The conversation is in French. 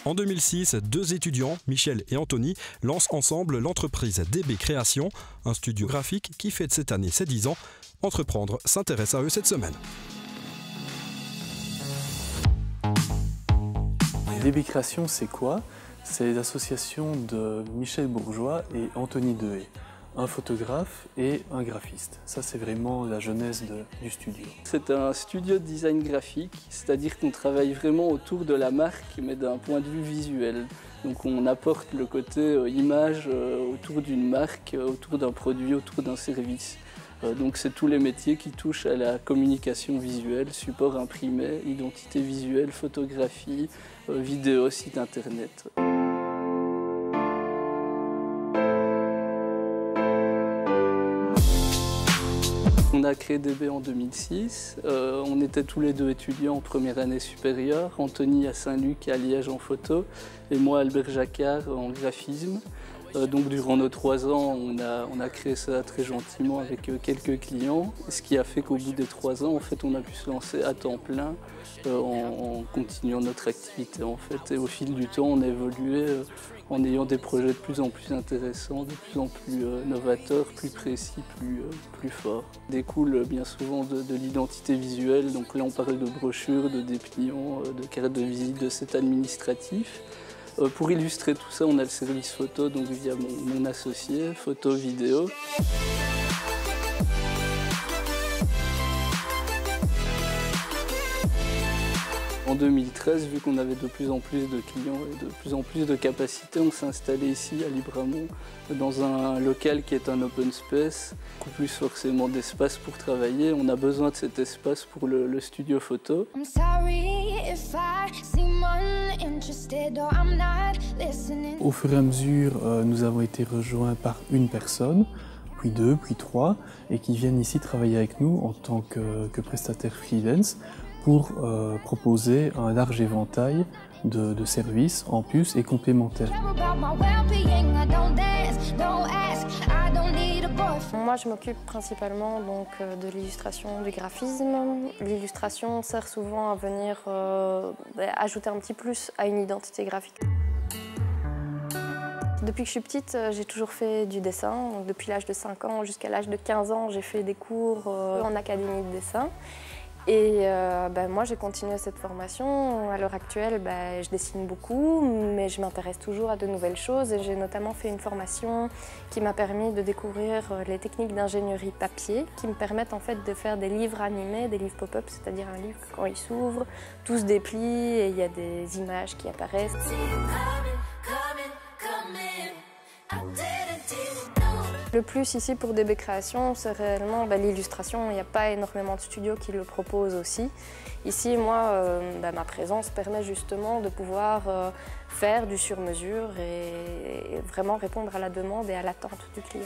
En 2006, deux étudiants, Michel et Anthony, lancent ensemble l'entreprise DB Création, un studio graphique qui fête cette année ses 10 ans. Entreprendre s'intéresse à eux cette semaine. DB Création, c'est quoi? C'est l'association de Michel Bourgeois et Anthony Dehaye, un photographe et un graphiste. Ça, c'est vraiment la genèse du studio. C'est un studio de design graphique, c'est-à-dire qu'on travaille vraiment autour de la marque, mais d'un point de vue visuel. Donc on apporte le côté image autour d'une marque, autour d'un produit, autour d'un service. Donc c'est tous les métiers qui touchent à la communication visuelle, support imprimé, identité visuelle, photographie, vidéo, site internet. On a créé DB en 2006, on était tous les deux étudiants en première année supérieure, Anthony à Saint-Luc et à Liège en photo et moi Albert Jacquard en graphisme. Donc durant nos 3 ans, on a créé ça très gentiment avec quelques clients, ce qui a fait qu'au bout des 3 ans, en fait, on a pu se lancer à temps plein en continuant notre activité. En fait. Et au fil du temps, on a évolué en ayant des projets de plus en plus intéressants, de plus en plus novateurs, plus précis, plus forts. Découle bien souvent de l'identité visuelle, donc là on parle de brochures, de dépliants, de cartes de visite, de sets administratifs. Pour illustrer tout ça, on a le service photo, donc via mon associé, photo, vidéo. En 2013, vu qu'on avait de plus en plus de clients et de plus en plus de capacités, on s'est installé ici à Libramont dans un local qui est un open space, beaucoup plus forcément d'espace pour travailler. On a besoin de cet espace pour le studio photo. Au fur et à mesure, nous avons été rejoints par une personne, puis 2, puis 3, et qui viennent ici travailler avec nous en tant que prestataires freelance pour proposer un large éventail de services en plus et complémentaires. Moi, je m'occupe principalement donc, de l'illustration, du graphisme. L'illustration sert souvent à venir ajouter un petit plus à une identité graphique. Depuis que je suis petite, j'ai toujours fait du dessin. Donc, depuis l'âge de 5 ans jusqu'à l'âge de 15 ans, j'ai fait des cours en académie de dessin. Et moi, j'ai continué cette formation. À l'heure actuelle, je dessine beaucoup, mais je m'intéresse toujours à de nouvelles choses. Et j'ai notamment fait une formation qui m'a permis de découvrir les techniques d'ingénierie papier, qui me permettent en fait de faire des livres animés, des livres pop-up, c'est-à-dire un livre quand il s'ouvre, tout se déplie et il y a des images qui apparaissent. Le plus ici pour DB Création, c'est réellement l'illustration. Il n'y a pas énormément de studios qui le proposent aussi. Ici, moi, ma présence permet justement de pouvoir faire du sur-mesure et vraiment répondre à la demande et à l'attente du client.